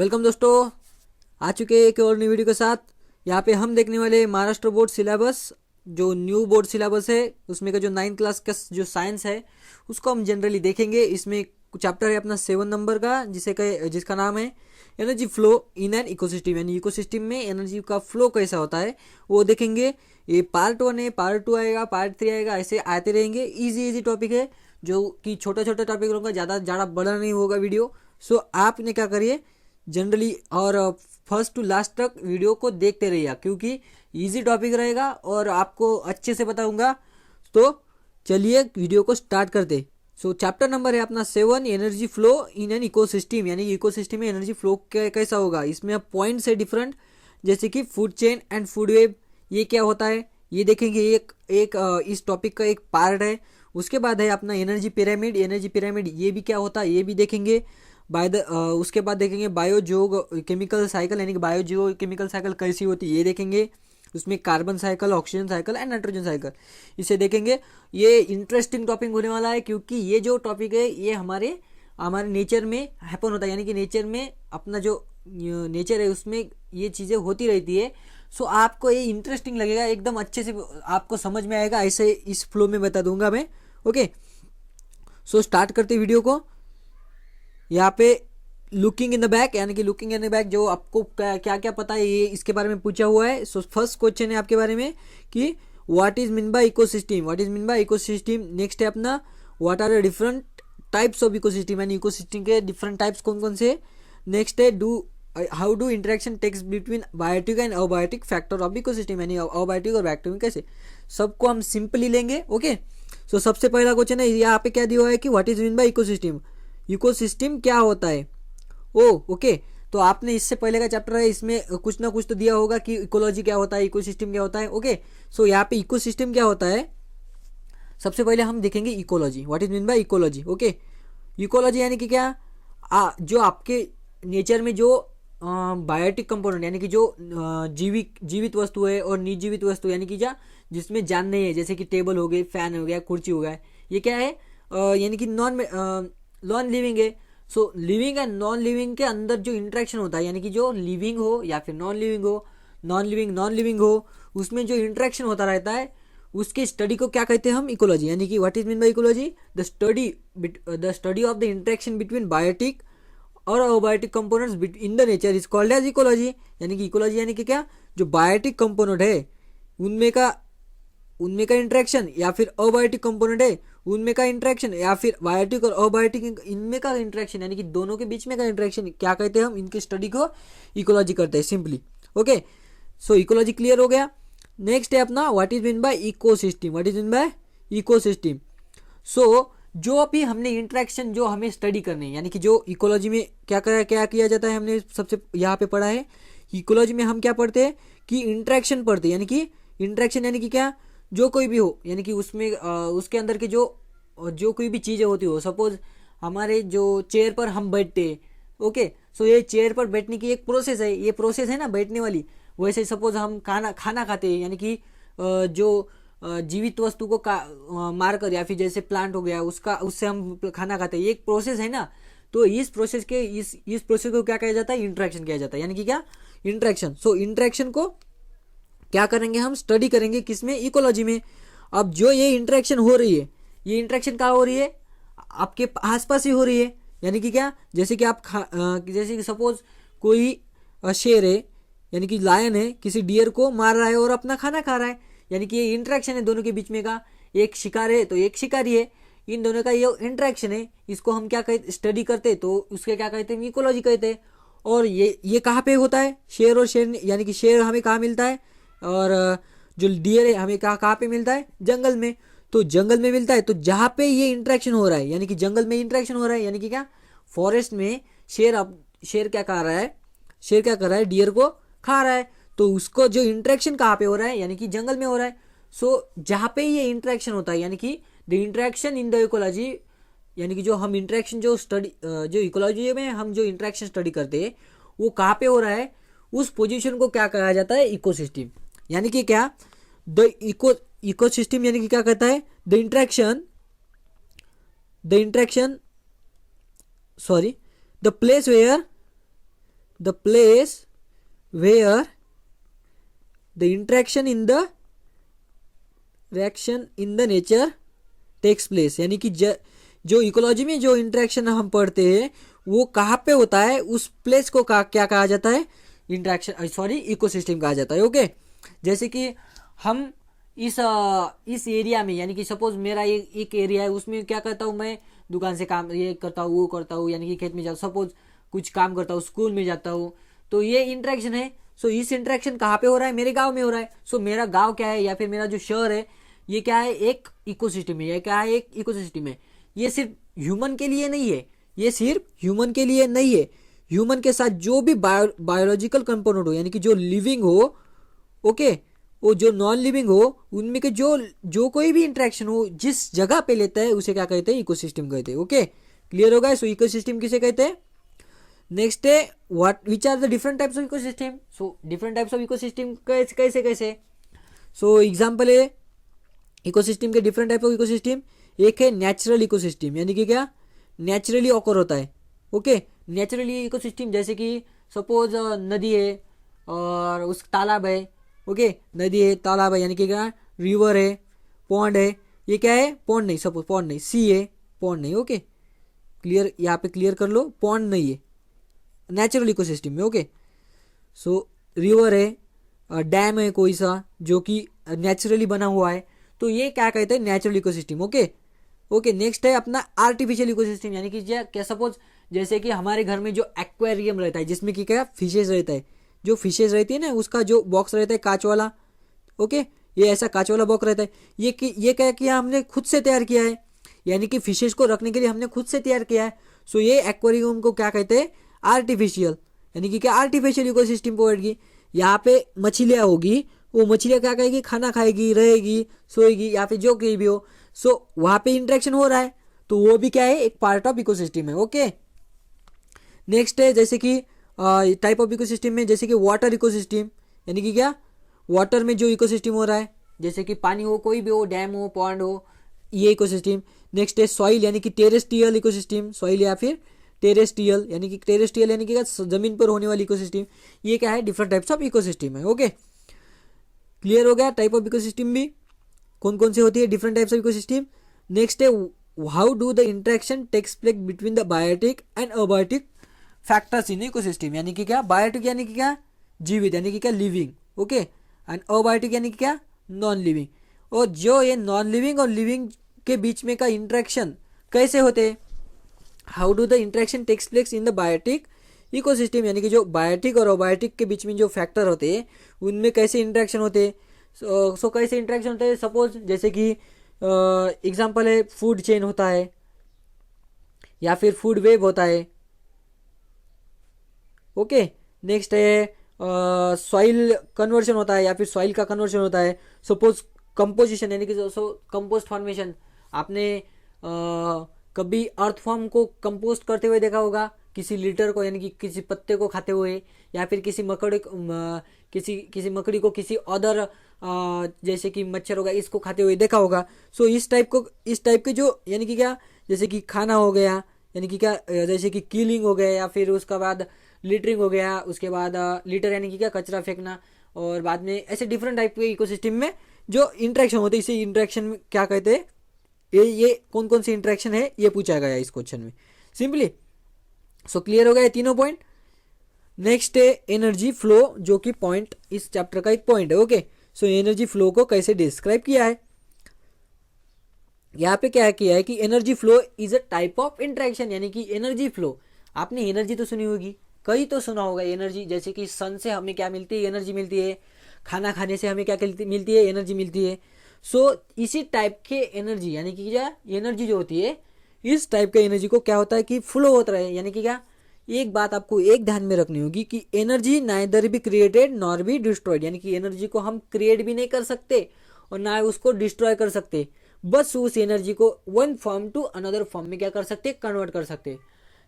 Welcome दोस्तों, आ चुके हैं एक और नई वीडियो के साथ। यहाँ पे हम देखने वाले महाराष्ट्र बोर्ड सिलेबस, जो न्यू बोर्ड सिलेबस है उसमें का जो 9th क्लास का जो साइंस है उसको हम जनरली देखेंगे। इसमें चैप्टर है अपना 7 नंबर का, जिसका नाम है energy flow in an ecosystem, यानी इकोसिस्टम में एनर्जी का फ्लो कैसा होता है वो देखेंगे। ये पार्ट 1 है, पार्ट 2 आएगा, पार्ट 3 आएगा, ऐसे आते रहेंगे। इजी टॉपिक है जो कि छोटा छोटा टॉपिक होगा, ज़्यादा बड़ा नहीं होगा वीडियो। सो आपने क्या करिए जनरली और फर्स्ट टू लास्ट तक वीडियो को देखते रहिए, क्योंकि इजी टॉपिक रहेगा और आपको अच्छे से बताऊंगा। तो चलिए वीडियो को स्टार्ट करते। सो चैप्टर नंबर है अपना 7, energy flow in an ecosystem, यानी इकोसिस्टम में एनर्जी फ्लो कैसा होगा। इसमें अब पॉइंट्स है डिफरेंट, जैसे कि food chain and food web, ये क्या होता है ये देखेंगे। इस टॉपिक का एक पार्ट है। उसके बाद है अपना एनर्जी पिरामिड, ये भी क्या होता है ये भी देखेंगे। उसके बाद देखेंगे बायो केमिकल साइकिल, यानी कि बायो केमिकल साइकिल कैसी होती है ये देखेंगे। उसमें carbon cycle, oxygen cycle and nitrogen cycle, इसे देखेंगे। ये इंटरेस्टिंग टॉपिक होने वाला है, क्योंकि ये जो टॉपिक है ये हमारे नेचर में हैपन होता है, यानी कि नेचर में अपना जो नेचर है उसमें ये चीज़ें होती रहती है। सो आपको ये इंटरेस्टिंग लगेगा, एकदम अच्छे से आपको समझ में आएगा, ऐसे इस फ्लो में बता दूंगा मैं। ओके, सो स्टार्ट करते वीडियो को। यहाँ पे लुकिंग इन द बैक, यानी कि लुकिंग इन द बैक जो आपको क्या क्या पता है ये इसके बारे में पूछा हुआ है। सो फर्स्ट क्वेश्चन है आपके बारे में कि what is mean by ecosystem. Next है अपना what are the different types of ecosystem, यानी इकोसिस्टम के डिफरेंट टाइप्स कौन कौन से। नेक्स्ट है how do interaction takes between biotic and abiotic factor of ecosystem, यानी अबायोटिक और बैक्टीरिया कैसे, सबको हम सिंपली लेंगे। ओके, सो सबसे पहला क्वेश्चन है यहाँ पे क्या दिया हुआ है कि what is mean by ecosystem क्या होता है। ओके, तो आपने इससे पहले का चैप्टर है, इसमें कुछ ना कुछ तो दिया होगा कि इकोलॉजी क्या होता है, इकोसिस्टम क्या होता है। ओके, सो यहाँ पे इकोसिस्टम क्या होता है सबसे पहले हम देखेंगे ecology, what is mean by ecology. Okay, ecology यानी कि क्या, जो आपके नेचर में जो बायोटिक कंपोनेंट, यानी कि जो जीवित वस्तु है और निर्जीवित वस्तु, यानी कि जिसमें जान नहीं है, जैसे कि टेबल हो गई, फैन हो गया, कुर्सी हो गया, ये क्या है यानी कि नॉन लिविंग है। सो लिविंग एंड नॉन लिविंग के अंदर जो इंटरेक्शन होता है, यानी कि जो लिविंग हो या फिर नॉन लिविंग हो, उसमें जो इंटरेक्शन होता रहता है उसके स्टडी को क्या कहते हैं हम, इकोलॉजी। यानी कि what is mean by ecology, the study of the interaction between biotic और abiotic components in the nature is called as ecology. यानी कि इकोलॉजी यानी कि क्या, जो बायोटिक कंपोनेंट है उनमें का इंटरेक्शन, या फिर अबायोटिक कंपोनेंट है उनमें का इंटरेक्शन, या फिर बायोटिक और अबायोटिक इनमें का इंटरेक्शन, यानी कि दोनों के बीच में का इंटरेक्शन क्या कहते हैं हम, इनकी स्टडी को इकोलॉजी करते हैं simply. Okay, so ecology clear हो गया। नेक्स्ट है अपना what is mean by ecosystem. So जो अभी हमने इंटरेक्शन जो हमें स्टडी करनी है, यानी कि जो इकोलॉजी में क्या किया जाता है, हमने सबसे यहाँ पे पढ़ा है। इकोलॉजी में हम क्या पढ़ते हैं कि इंटरेक्शन पढ़ते हैं, यानी कि इंटरेक्शन यानी कि क्या, जो कोई भी हो, यानी कि उसमें उसके अंदर के जो कोई भी चीज़ें होती हो। सपोज हमारे जो चेयर पर हम बैठते हैं, ओके, सो ये चेयर पर बैठने की एक प्रोसेस है, ये प्रोसेस है ना बैठने वाली। वैसे सपोज हम खाना खाते हैं, यानी कि जो जीवित वस्तु को मारकर, या फिर जैसे प्लांट हो गया उससे हम खाना खाते हैं, ये एक प्रोसेस है ना। तो इस प्रोसेस को क्या कहा जाता है, इंटरेक्शन किया जाता है, यानी कि क्या, इंटरेक्शन। सो इंटरेक्शन को क्या करेंगे हम, स्टडी करेंगे किसमें, इकोलॉजी में। अब जो ये इंटरेक्शन हो रही है, ये इंटरेक्शन कहाँ हो रही है, आपके आसपास ही हो रही है। यानी कि क्या, जैसे कि जैसे कि सपोज कोई शेर है, यानी कि लायन है, किसी डियर को मार रहा है और अपना खाना खा रहा है, यानी कि ये इंटरेक्शन है दोनों के बीच में का। एक शिकार है तो एक शिकारी है, इन दोनों का ये इंटरेक्शन है। इसको हम क्या कहते, स्टडी करते तो उसके क्या कहते हैं, इकोलॉजी कहते हैं। और ये कहाँ पे होता है, शेर और शेर, यानी कि शेर हमें कहाँ मिलता है, और जो डियर है हमें कहाँ पे मिलता है, जंगल में। तो जंगल में मिलता है, तो जहाँ पे ये इंटरेक्शन हो रहा है, यानी कि जंगल में इंटरेक्शन हो रहा है, यानी कि क्या, फॉरेस्ट में शेर क्या कर रहा है, डियर को खा रहा है। तो उसको जो इंटरेक्शन कहाँ पे हो रहा है, यानी कि जंगल में हो रहा है। सो जहाँ पे ये इंटरेक्शन होता है, यानी कि the interaction in the ecology, यानी कि जो हम इंटरेक्शन जो इकोलॉजी में हम जो इंटरेक्शन स्टडी करते हैं वो कहाँ पे हो रहा है, उस पोजीशन को क्या कहा जाता है, इकोसिस्टम। यानी कि क्या, द इकोसिस्टम यानी कि क्या कहता है, the interaction the place where the place where the interaction in the nature takes place, यानी कि जो इकोलॉजी में जो इंटरेक्शन हम पढ़ते हैं वो कहाँ पे होता है, उस प्लेस को क्या कहा जाता है, इकोसिस्टम कहा जाता है। ओके, जैसे कि हम इस एरिया में, यानी कि सपोज मेरा एक एरिया है, उसमें क्या करता हूँ मैं, दुकान से काम ये करता हूँ वो करता हूँ, यानी कि खेत में जाता हूँ, सपोज कुछ काम करता हूँ, स्कूल में जाता हूँ, तो ये इंटरेक्शन है। सो इस इंटरेक्शन कहाँ पे हो रहा है, मेरे गांव में हो रहा है। सो मेरा गांव क्या है या फिर मेरा जो शहर है ये क्या है, एक इकोसिस्टम है। ये क्या है, एक इकोसिस्टम है। ये सिर्फ ह्यूमन के लिए नहीं है, ये सिर्फ ह्यूमन के लिए नहीं है, ह्यूमन के साथ जो भी बायोलॉजिकल कंपोनेंट हो, यानी कि जो लिविंग हो, ओके, वो जो नॉन लिविंग हो, उनमें के जो कोई भी इंटरेक्शन हो जिस जगह पे लेता है उसे क्या कहते हैं, इकोसिस्टम कहते हैं। ओके, क्लियर होगा। सो इकोसिस्टम किसे कहते हैं। नेक्स्ट है what which are the different types of ecosystem. So different types of ecosystem कैसे कैसे। सो एग्जांपल है इकोसिस्टम के डिफरेंट टाइप ऑफ इकोसिस्टम। एक है नेचुरल इकोसिस्टम, यानी कि क्या, नेचुरली ऑकर होता है। ओके, नेचुरली इकोसिस्टम जैसे कि सपोज नदी है और उस तालाब है। ओके, नदी है, तालाब है, यानी कि क्या, रिवर है, पॉन्ड है। ये क्या है, पॉन्ड नहीं, सपोज पॉन्ड नहीं, सी है, पॉन्ड नहीं। ओके, क्लियर, यहाँ पे क्लियर कर लो, पॉन्ड नहीं है नेचुरल इकोसिस्टम में। ओके, सो रिवर है, डैम है कोई सा जो कि नेचुरली बना हुआ है, तो ये क्या कहते हैं, natural ecosystem. Okay okay, next है अपना आर्टिफिशियल इकोसिस्टम, यानी कि क्या सपोज जैसे कि हमारे घर में जो एक्वेरियम रहता है जिसमें कि क्या फिशेज रहता है, जो फिशेज रहती है ना, उसका जो बॉक्स रहता है कांच वाला। ओके, ये ऐसा कांच वाला बॉक्स रहता है, ये क्या किया हमने, खुद से तैयार किया है, यानी कि फिशेज को रखने के लिए हमने खुद से तैयार किया है। सो ये एक्वेरियम को क्या कहते हैं, आर्टिफिशियल, यानी कि क्या, आर्टिफिशियल इकोसिस्टम प्रोवाइड की। यहाँ पे मछलियाँ होगी, वो मछलियाँ क्या करेगी, खाना खाएगी, रहेगी, सोएगी, या फिर जो कहीं भी हो। सो वहाँ पे इंटरेक्शन हो रहा है, तो वो भी क्या है, एक पार्ट ऑफ इकोसिस्टम है। ओके, नेक्स्ट है जैसे कि टाइप ऑफ इकोसिस्टम में, जैसे कि वाटर इकोसिस्टम, यानी कि क्या, वाटर में जो इकोसिस्टम हो रहा है, जैसे कि पानी हो, कोई भी हो, डैम हो, पॉन्ड हो, ये इकोसिस्टम। नेक्स्ट है सॉइल, यानी कि टेरेस्ट्रियल इकोसिस्टम, सॉइल या फिर टेरेस्ट्रियल, यानी कि टेरेस्ट्रियल यानी कि जमीन पर होने वाली इकोसिस्टम। ये क्या है, डिफरेंट टाइप्स ऑफ इकोसिस्टम है। ओके, क्लियर हो गया। टाइप ऑफ इकोसिस्टम भी कौन कौन से होती है, different types of ecosystem. Next है how do the interaction takes place between the biotic and abiotic factors in ecosystem, यानी कि क्या, बायोटिक यानी कि क्या, जीवित, यानी कि क्या, लिविंग। ओके, एंड अबायोटिक यानी कि क्या, नॉन लिविंग। और जो ये नॉन लिविंग और लिविंग के बीच में का इंटरेक्शन कैसे होते हैं, how do the interaction takes place in the biotic ecosystem, यानी कि जो बायोटिक और अबायोटिक के बीच में जो फैक्टर होते हैं उनमें कैसे इंटरेक्शन होते हैं। सो कैसे इंटरेक्शन होते हैं, सपोज जैसे कि एग्जांपल है फूड चेन होता है या फिर फूड वेब होता है। ओके, नेक्स्ट है सॉइल कन्वर्शन होता है या फिर सॉइल का कन्वर्शन होता है। सपोज कंपोजिशन, यानी कि कंपोस्ट फॉर्मेशन, आपने कभी अर्थ फॉर्म को कंपोस्ट करते हुए देखा होगा, किसी लिटर को, यानी कि किसी पत्ते को खाते हुए, या फिर किसी मकड़ी को किसी अदर जैसे कि मच्छर होगा इसको खाते हुए देखा होगा। सो इस टाइप के जो, यानी कि क्या, जैसे कि खाना हो गया, यानी कि क्या, जैसे कि किलिंग हो गया, या फिर उसका बाद लिटरिंग हो गया, उसके बाद लिटर यानी कि क्या, कचरा फेंकना, और बाद में ऐसे डिफरेंट टाइप के इकोसिस्टम में जो इंटरेक्शन होते हैं, इसे इंटरेक्शन में क्या कहते हैं, ये कौन कौन सी इंटरेक्शन है ये पूछा गया इस क्वेश्चन में सिंपली। सो क्लियर हो गया तीनों पॉइंट। नेक्स्ट है एनर्जी फ्लो, जो कि पॉइंट इस चैप्टर का एक पॉइंट है। ओके, सो एनर्जी फ्लो को कैसे डिस्क्राइब किया है, यहाँ पे क्या किया है कि energy flow is a type of interaction, यानी कि एनर्जी फ्लो, आपने एनर्जी तो सुनी होगी, कई तो सुना होगा एनर्जी, जैसे कि सन से हमें क्या मिलती है, एनर्जी मिलती है, खाना खाने से हमें क्या मिलती है, एनर्जी मिलती है। सो इसी टाइप के एनर्जी, यानी कि क्या, एनर्जी जो होती है, इस टाइप के एनर्जी को क्या होता है कि फ्लो होता रहे, यानी कि क्या, एक बात आपको एक ध्यान में रखनी होगी कि energy neither be created nor be destroyed, यानी कि एनर्जी को हम क्रिएट भी नहीं कर सकते और ना उसको डिस्ट्रॉय कर सकते, बस उस एनर्जी को one form to another form में क्या कर सकते, कन्वर्ट कर सकते।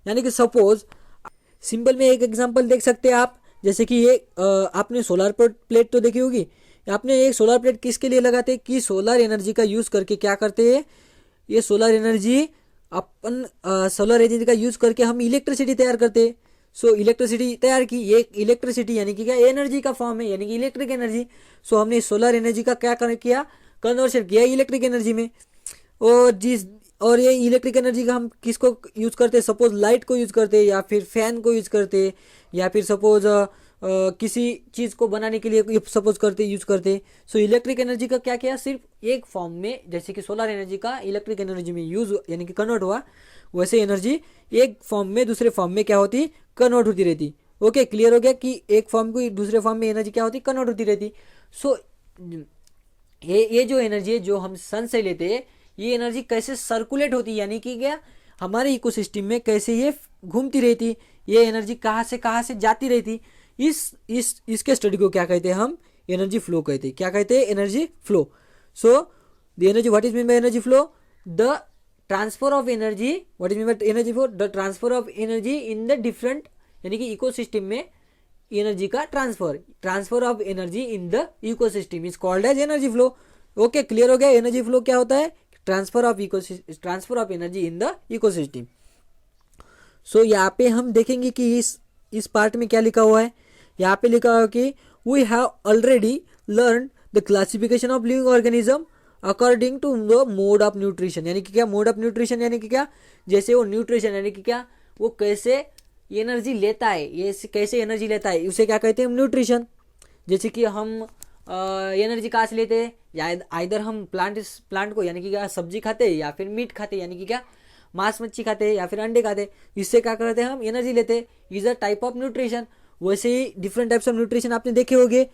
यानी कि सपोज सिंपल में एक एग्जांपल देख सकते हैं आप, जैसे कि ये आपने सोलर प्लेट तो देखी होगी, आपने एक सोलर प्लेट किसके लिए लगाते हैं कि सोलर एनर्जी का यूज करके क्या करते हैं, ये सोलर एनर्जी का यूज करके हम इलेक्ट्रिसिटी तैयार करते हैं। सो इलेक्ट्रिसिटी तैयार की, ये इलेक्ट्रिसिटी यानी कि क्या एनर्जी का फॉर्म है, यानी कि इलेक्ट्रिक एनर्जी। सो हमने सोलर एनर्जी का क्या किया, कन्वर्शन किया इलेक्ट्रिक एनर्जी में। और ये इलेक्ट्रिक एनर्जी का हम किसको यूज करते हैं, सपोज लाइट को यूज करते हैं, या फिर फैन को यूज करते हैं, या फिर सपोज किसी चीज़ को बनाने के लिए सपोज करते यूज करते। सो इलेक्ट्रिक एनर्जी का क्या किया, सिर्फ एक फॉर्म में, जैसे कि सोलर एनर्जी का इलेक्ट्रिक एनर्जी में यूज यानी कि कन्वर्ट हुआ, वैसे एनर्जी एक फॉर्म में दूसरे फॉर्म में क्या होती, कन्वर्ट होती रहती। ओके, क्लियर हो गया कि एक फॉर्म को दूसरे फॉर्म में एनर्जी क्या होती, कन्वर्ट होती रहती। सो ये जो एनर्जी है जो हम सन से लेते हैं, ये एनर्जी कैसे सर्कुलेट होती, यानी कि क्या हमारे इकोसिस्टम में कैसे ये घूमती रहती, ये एनर्जी कहाँ से जाती रहती, इसके स्टडी को क्या कहते हैं हम, एनर्जी फ्लो कहते हैं। क्या कहते हैं, energy flow. So the energy, what is mean by energy flow, the transfer of energy, what is mean by energy flow, the transfer of energy in the different, यानी कि इकोसिस्टम में energy का transfer of energy in the ecosystem is called as energy flow. Okay, clear हो गया। Energy flow क्या होता है, transfer of energy in the ecosystem. So यहाँ पे हम देखेंगे कि इस पार्ट में क्या लिखा हुआ है। यहाँ पे लिखा हुआ है कि we have already learn the classification of living organism according to the mode of nutrition, यानी कि क्या मोड ऑफ न्यूट्रिशन, यानी कि क्या जैसे वो न्यूट्रिशन यानी कि क्या वो कैसे एनर्जी लेता है, ये कैसे एनर्जी लेता है, उसे क्या कहते हैं, न्यूट्रिशन। जैसे कि हम एनर्जी कहाँ से लेते हैं, या आइदर हम प्लांट को यानी कि क्या सब्जी खाते हैं, या फिर मीट खाते हैं, यानी कि क्या मांस मच्छी खाते हैं, या फिर अंडे खाते हैं, इससे क्या करते हैं हम एनर्जी लेते हैं, is a type of nutrition. वैसे ही डिफरेंट टाइप्स ऑफ न्यूट्रिशन आपने देखे होंगे।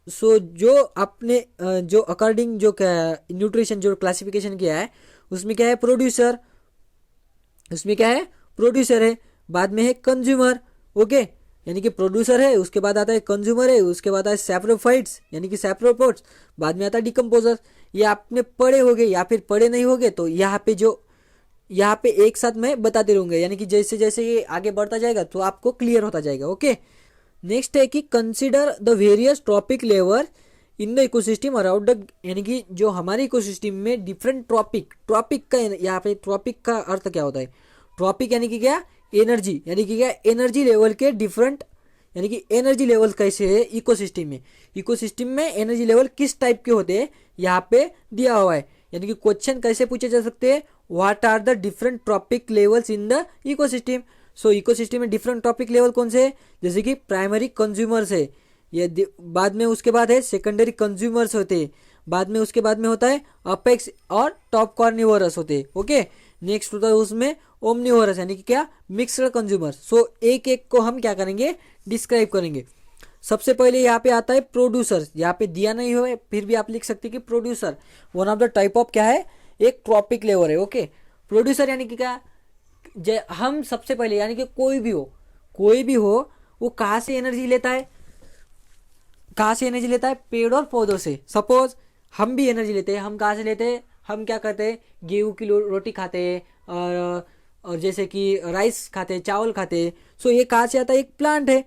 सो जो आपने जो अकॉर्डिंग जो न्यूट्रिशन जो क्लासिफिकेशन किया है, उसमें क्या है, प्रोड्यूसर, उसमें क्या है, प्रोड्यूसर है, बाद में है कंज्यूमर। ओके, यानी कि प्रोड्यूसर है, उसके बाद आता है कंज्यूमर है, उसके बाद आता है सैप्रोफाइट्स यानी कि सैप्रोपोड्स, बाद में आता है डिकम्पोजर। ये आपने पढ़े होंगे या फिर पढ़े नहीं होंगे तो यहाँ पे एक साथ मैं बताते रहूंगा, यानी कि जैसे जैसे ये आगे बढ़ता जाएगा तो आपको क्लियर होता जाएगा। ओके, नेक्स्ट है कि consider the various trophic level in the ecosystem around the, यानी कि जो हमारे इकोसिस्टम में डिफरेंट ट्रॉपिक का, यहाँ पे ट्रॉपिक का अर्थ क्या होता है, ट्रॉपिक यानी कि क्या एनर्जी, यानी कि क्या एनर्जी लेवल के डिफरेंट, यानी कि एनर्जी लेवल कैसे है इकोसिस्टम में एनर्जी लेवल किस टाइप के होते हैं यहाँ पे दिया हुआ है। यानी कि क्वेश्चन कैसे पूछे जा सकते हैं, what are the different trophic levels in the ecosystem. So ecosystem में डिफरेंट ट्रॉपिक लेवल कौन से है, जैसे कि प्राइमरी कंज्यूमर्स है, ये बाद में उसके बाद है सेकेंडरी कंज्यूमर्स होते हैं, बाद में उसके बाद में होता है अपेक्स और टॉप कॉर्निवोरस होते हैं। ओके, नेक्स्ट होता है उसमें ओमनिवोरस, यानी कि क्या मिक्स्ड कंज्यूमर। सो एक एक को हम क्या करेंगे, डिस्क्राइब करेंगे। सबसे पहले यहाँ पे आता है प्रोड्यूसर, यहाँ पे दिया नहीं हुआ है फिर भी आप लिख सकते हैं कि producer one of the type of क्या है, एक ट्रॉपिक लेवल है। ओके, प्रोड्यूसर यानी कि क्या, हम सबसे पहले यानी कि कोई भी हो वो कहाँ से एनर्जी लेता है, पेड़ और पौधों से। सपोज हम भी एनर्जी लेते हैं, हम कहाँ से लेते हैं, हम क्या करते हैं, गेहूं की रोटी खाते हैं, और जैसे कि राइस खाते हैं, चावल खाते हैं। सो ये कहाँ से आता है, एक प्लांट है।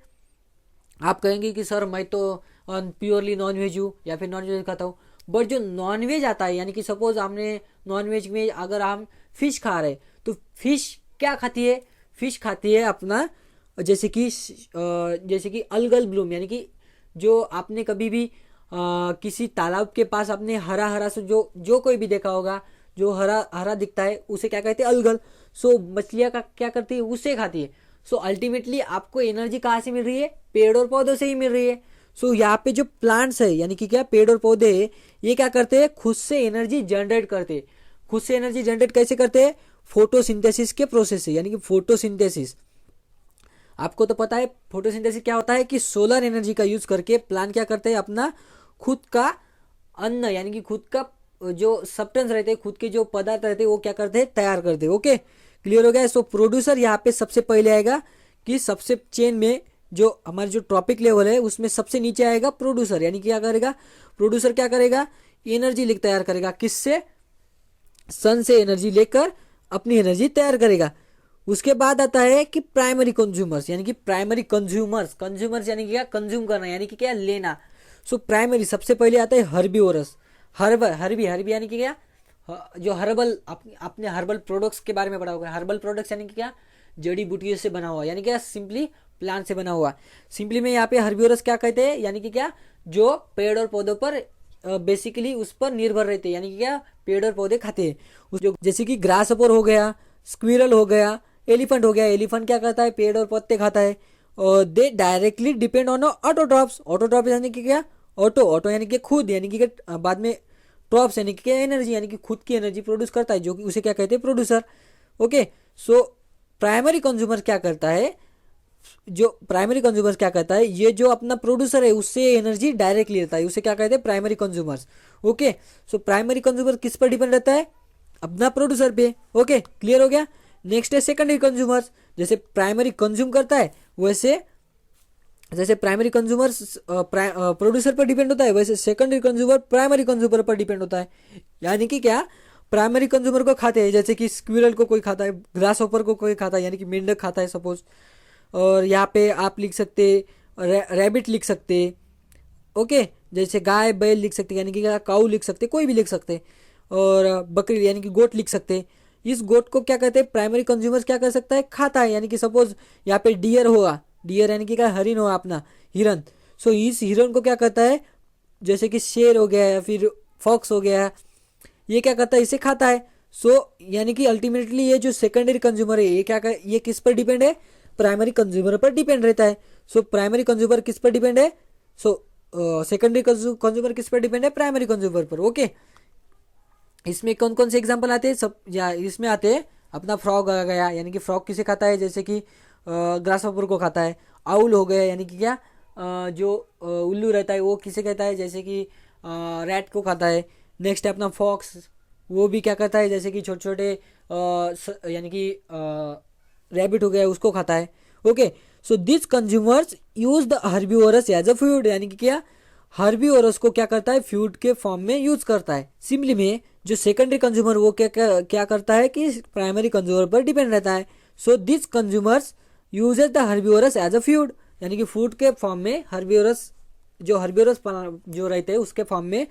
आप कहेंगे कि सर मैं तो प्योरली नॉन वेज हूँ या फिर नॉन वेज खाता हूँ, बट जो नॉन वेज आता है, यानी कि सपोज हमने नॉन वेज में अगर हम फिश खा रहे हैं तो फिश क्या खाती है, फिश खाती है अपना जैसे कि अलगल ब्लूम, यानी कि जो आपने कभी भी किसी तालाब के पास आपने हरा हरा से जो कोई भी देखा होगा, जो हरा हरा दिखता है उसे क्या कहते हैं, अलगल। सो मछलियाँ का क्या करती है, उसे खाती है। सो अल्टीमेटली आपको एनर्जी कहाँ से मिल रही है, पेड़ और पौधों से ही मिल रही है। सो यहाँ पे जो प्लांट्स है यानी कि क्या पेड़ और पौधे है, ये क्या करते हैं, खुद से एनर्जी जनरेट करते हैं। खुद से एनर्जी जनरेट कैसे करते हैं, फोटोसिंथेसिस के प्रोसेस से, यानी कि फोटोसिंथेसिस। आपको तो पता है फोटोसिंथेसिस क्या होता है, कि सोलर एनर्जी का यूज करके प्लांट क्या करते हैं, अपना खुद का अन्न यानी कि खुद का जो सब्सटेंस रहते हैं, खुद के जो पदार्थ रहते हैं वो क्या करते हैं, तैयार करते हैं। ओके, क्लियर हो गया। सो प्रोड्यूसर यहाँ पे सबसे पहले आएगा, कि सबसे चेन में जो हमारे जो ट्रॉपिक लेवल है उसमें सबसे नीचे आएगा प्रोड्यूसर, यानी क्या करेगा, प्रोड्यूसर क्या करेगा, एनर्जी तैयार करेगा, किससे, सन से एनर्जी लेकर अपनी एनर्जी तैयार करेगा। उसके बाद आता है कि प्राइमरी कंज्यूमर्स, यानी कि प्राइमरी कंज्यूमर्स यानी कि क्या, कंज्यूम करना यानी कि क्या, लेना। सो प्राइमरी सबसे पहले आता है हर्बीवोरस, हर्बी यानी कि क्या, जो हर्बल, आपने हर्बल प्रोडक्ट्स के बारे में पढ़ा होगा। हर्बल प्रोडक्ट्स यानी कि क्या, जड़ी बूटियों से बना हुआ, यानी क्या सिंपली प्लांट से बना हुआ। सिंपली में यहाँ पे हर्बिवोरस क्या कहते हैं, यानी कि क्या जो पेड़ और पौधों पर बेसिकली उस पर निर्भर रहते हैं, यानी कि क्या पेड़ और पौधे खाते हैं उस जो, जैसे कि ग्रास हॉपर हो गया, स्क्विरल हो गया, एलिफेंट हो गया। एलिफेंट क्या करता है, पेड़ और पत्ते खाता है। और दे directly depend on autotrophs. Autotroph यानी कि क्या, ऑटो यानी कि खुद, यानी कि बाद में ट्रॉप्स यानी कि एनर्जी, यानी कि खुद की एनर्जी प्रोड्यूस करता है, जो कि उसे क्या कहते हैं, producer. Okay, so primary consumer क्या करता है, जो प्राइमरी कंज्यूमर क्या करता है, ये जो अपना प्रोड्यूसर है उससे एनर्जी डायरेक्टली लेता है, उसे क्या कहते हैं, primary consumers. Okay, so primary consumer किस पर डिपेंड रहता है, अपना प्रोड्यूसर पे। ओके, क्लियर हो गया। नेक्स्ट है सेकेंडरी कंज्यूमर्स। जैसे प्राइमरी कंज्यूम करता है वैसे, जैसे प्राइमरी कंज्यूमर प्रोड्यूसर पर डिपेंड होता है, वैसे सेकेंडरी कंज्यूमर प्राइमरी कंज्यूमर पर डिपेंड होता है। यानी कि क्या, प्राइमरी कंज्यूमर को खाते हैं, जैसे कि स्क्विरल को कोई खाता है, ग्रास हॉपर को कोई खाता है, यानी कि मेंढक खाता है सपोज। और यहाँ पे आप लिख सकते रैबिट लिख सकते, ओके, जैसे गाय बैल लिख सकते, यानी कि काऊ लिख सकते, कोई भी लिख सकते। और बकरी यानी कि गोट लिख सकते। इस गोट को क्या कहते हैं, प्राइमरी कंज्यूमर क्या कर सकता है, खाता है। यानी कि सपोज यहाँ पे डियर होगा, डियर यानी कि क्या, हरिन होगा अपना, हिरन। सो इस हिरन को क्या करता है, जैसे कि शेर हो गया या फिर फॉक्स हो गया, ये क्या करता है, इसे खाता है। सो यानी कि अल्टीमेटली ये जो सेकेंडरी कंज्यूमर है ये क्या कर, ये किस पर डिपेंड है, प्राइमरी कंज्यूमर पर डिपेंड रहता है। सो प्राइमरी कंज्यूमर किस पर डिपेंड है, सो सेकेंडरी कंज्यूमर किस पर डिपेंड है, प्राइमरी कंज्यूमर पर। ओके, इसमें कौन कौन से एग्जांपल आते हैं, सब या इसमें आते हैं अपना फ्रॉग आ गया, यानी कि फ्रॉग किसे खाता है, जैसे कि ग्रास हॉपर को खाता है। आउल हो गया, यानी कि क्या जो उल्लू रहता है वो किसे कहता है, जैसे कि रैट को खाता है। नेक्स्ट है अपना फॉक्स, वो भी क्या करता है, जैसे कि छोटे छोटे यानी कि रैबिट हो गया उसको खाता है। Okay, so this consumers use the herbivorous as a food, यानी कि क्या हर्बिवोरस को क्या करता है, फूड के फॉर्म में यूज करता है। सिंपली में जो सेकेंडरी कंज्यूमर वो क्या करता है कि प्राइमरी कंज्यूमर पर डिपेंड रहता है। So this consumers uses the herbivorous as a food, यानी कि फूड के फॉर्म में हर्बिवोरस, जो हर्बिवोरस जो रहते हैं उसके फॉर्म में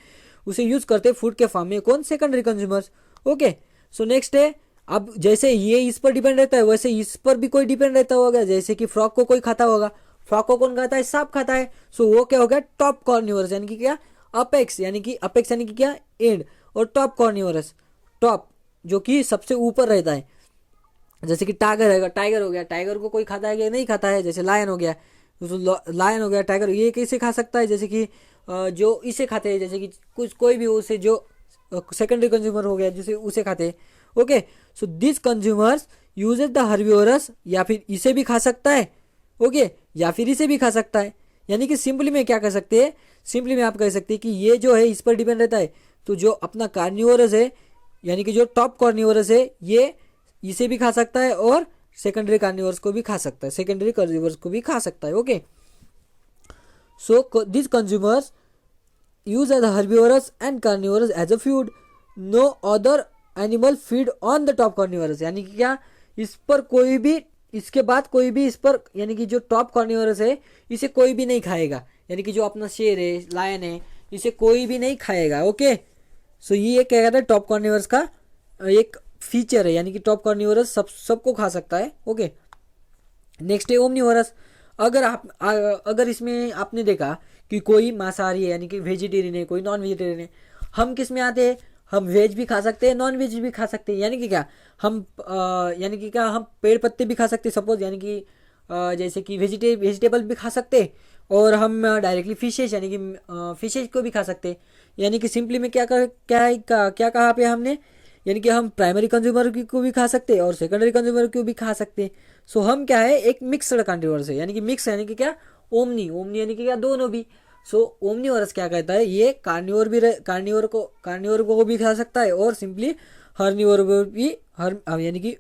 उसे यूज करते हैं, फूड के फॉर्म में कौन, secondary consumers. Okay, so next है, अब जैसे ये इस पर डिपेंड रहता है वैसे इस पर भी कोई डिपेंड रहता होगा, जैसे कि फ्रॉग को कोई खाता होगा, फ्रॉग को कौन खाता है, सांप खाता है। सो वो क्या हो गया, टॉप कॉर्निवरस, यानी कि क्या अपेक्स, यानी कि अपेक्स यानी कि क्या एंड, और टॉप कॉर्निवरस, टॉप जो कि सबसे ऊपर रहता है। जैसे कि टाइगर है, टाइगर हो गया, टाइगर को कोई खाता है या नहीं खाता है, जैसे लायन हो गया, लायन हो गया, टाइगर, ये कैसे खा सकता है, जैसे कि जो इसे खाते हैं, जैसे कि कुछ कोई भी उसे जो सेकेंडरी कंज्यूमर हो गया जिसे उसे खाते हैं। Okay, so this consumers uses the herbivores, या फिर इसे भी खा सकता है, ओके, या फिर इसे भी खा सकता है। यानी कि सिंपली में क्या कर सकते हैं, सिंपली में आप कह सकते हैं कि ये जो है इस पर डिपेंड रहता है, तो जो अपना कार्निवोरस है, यानी कि जो टॉप कार्निवोरस है, ये इसे भी खा सकता है और सेकेंडरी कार्निवोरस को भी खा सकता है, सेकेंडरी कार्निवोरस को भी खा सकता है। Okay, so this consumers use as a herbivorous and carnivorous as a food. No other animal feed on the top carnivorous, यानी कि क्या इस पर कोई भी, इसके बाद कोई भी इस पर, यानी कि जो टॉप कार्निवोरस है इसे कोई भी नहीं खाएगा, यानी कि जो अपना शेर है, लायन है, इसे कोई भी नहीं खाएगा। ओके, सो ये क्या कहता है, टॉप कार्निवोरस का एक फीचर है, यानी कि टॉप कार्निवोरस सबको खा सकता है। ओके, नेक्स्ट है ओमनिवोरस। अगर इसमें आपने देखा कि कोई मांसाहारी है, यानी कि वेजिटेरियन है, कोई नॉन वेजिटेरियन है, हम किस में आते हैं, हम वेज भी खा सकते हैं, नॉन वेज भी खा सकते हैं। यानी कि क्या हम यानी कि क्या हम पेड़ पत्ते भी खा सकते हैं सपोज, यानी कि जैसे कि वेजिटेबल भी खा सकते हैं, और हम डायरेक्टली फिशेज यानी कि फिशेज को भी खा सकते हैं। यानी कि सिंपली में क्या कहा पे हमने, यानी कि हम प्राइमरी कंज्यूमर को भी खा सकते हैं और सेकेंडरी कंज्यूमर को भी खा सकते हैं। सो हम क्या है, एक मिक्सड कार्निवोरस है, यानी कि मिक्स, यानी कि क्या ओमनी यानी कि क्या दोनों भी। सो ओमनीवोरस क्या कहता है, ये कार्निवोर को भी खा सकता है और सिंपली हर्निवोर को भी यानी कि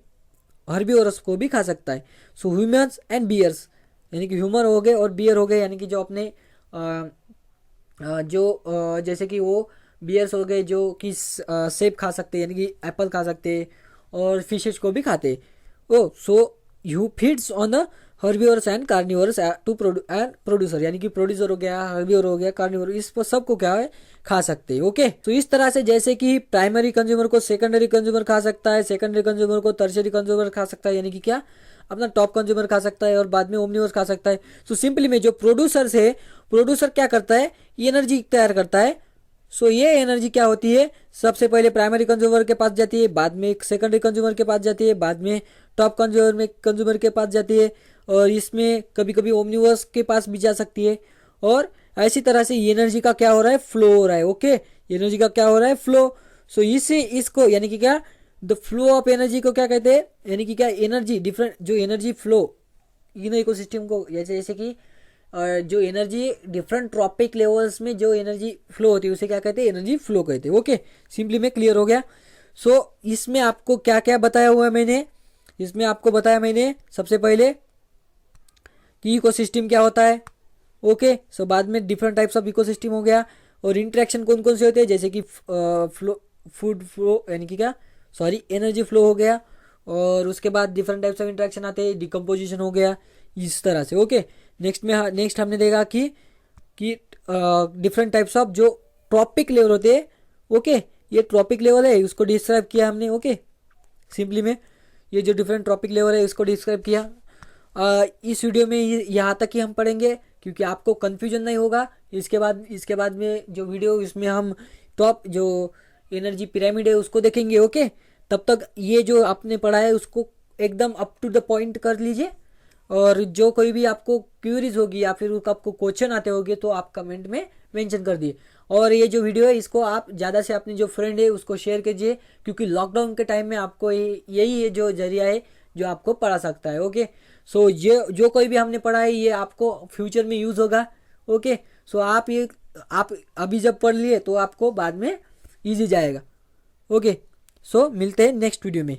हर्बिवोरस को भी खा सकता है। सो ह्यूमन्स एंड बियर्स, यानी कि ह्यूमन हो गए और बियर हो गए, यानी कि जो अपने जैसे कि वो बियर्स हो गए जो कि सेब खा सकते, यानी कि एप्पल खा सकते, और फिशेज को भी खाते। Oh so you feeds on the herbivorous and carnivorous to producer, यानी कि प्रोड्यूसर हो गया, हर्बिवोर हो गया, कार्निवोर, इस पर सबको क्या है, खा सकते हैं। ओके, तो इस तरह से जैसे कि प्राइमरी कंज्यूमर को सेकेंडरी कंज्यूमर खा सकता है, सेकेंडरी कंज्यूमर को टर्शियरी कंज्यूमर खा सकता है, यानी कि क्या अपना टॉप कंज्यूमर खा सकता है और बाद में ओमनिवर्स खा सकता है। सो सिंपली में जो प्रोड्यूसर है, प्रोड्यूसर क्या करता है, एनर्जी तैयार करता है। सो ये एनर्जी क्या होती है, सबसे पहले प्राइमरी कंज्यूमर के पास जाती है, बाद में एक सेकेंडरी कंज्यूमर के पास जाती है, बाद में टॉप कंज्यूमर के पास जाती है, और इसमें कभी कभी ओमनिवर्स के पास भी जा सकती है। और ऐसी तरह से एनर्जी का क्या हो रहा है, फ्लो हो रहा है। ओके, एनर्जी का क्या हो रहा है, फ्लो। सो इससे इसको यानी कि क्या, द फ्लो ऑफ एनर्जी को क्या कहते हैं, यानी कि क्या, एनर्जी डिफरेंट जो एनर्जी फ्लो इन इकोसिस्टम को, जैसे जैसे कि जो एनर्जी डिफरेंट ट्रॉपिक लेवल्स में जो एनर्जी फ्लो होती है उसे क्या कहते हैं, एनर्जी फ्लो कहते हैं। ओके, सिंपली में क्लियर हो गया। सो इसमें आपको क्या क्या बताया हुआ है मैंने, इसमें आपको बताया मैंने सबसे पहले कि इकोसिस्टम क्या होता है। ओके, सो बाद में डिफरेंट टाइप्स ऑफ इकोसिस्टम हो गया, और इंटरेक्शन कौन कौन से होते हैं, जैसे कि फ्लो, फूड फ्लो यानी कि क्या, सॉरी, एनर्जी फ्लो हो गया, और उसके बाद डिफरेंट टाइप्स ऑफ इंटरेक्शन आते हैं, डिकम्पोजिशन हो गया, इस तरह से। ओके, नेक्स्ट हमने देखा कि डिफरेंट टाइप्स ऑफ जो ट्रॉपिक लेवल होते हैं। ओके, ये ट्रॉपिक लेवल है, उसको डिस्क्राइब किया हमने। ओके, सिंपली में ये जो डिफरेंट ट्रॉपिक लेवल है उसको डिस्क्राइब किया। इस वीडियो में यहाँ तक ही हम पढ़ेंगे, क्योंकि आपको कन्फ्यूजन नहीं होगा। इसके बाद में जो वीडियो, इसमें हम टॉप जो एनर्जी पिरामिड है उसको देखेंगे। ओके, तब तक ये जो आपने पढ़ा है उसको एकदम अप टू द पॉइंट कर लीजिए, और जो कोई भी आपको क्यूरीज होगी या फिर आपको क्वेश्चन आते होंगे तो आप कमेंट में मेंशन कर दिए। और ये जो वीडियो है इसको आप ज़्यादा से अपने जो फ्रेंड है उसको शेयर कीजिए, क्योंकि लॉकडाउन के टाइम में आपको यही है जो जरिया है जो आपको पढ़ा सकता है। ओके, सो ये जो कोई भी हमने पढ़ा है ये आपको फ्यूचर में यूज़ होगा। ओके, सो आप अभी जब पढ़ लिए तो आपको बाद में ईजी जाएगा। ओके, सो मिलते हैं नेक्स्ट वीडियो में।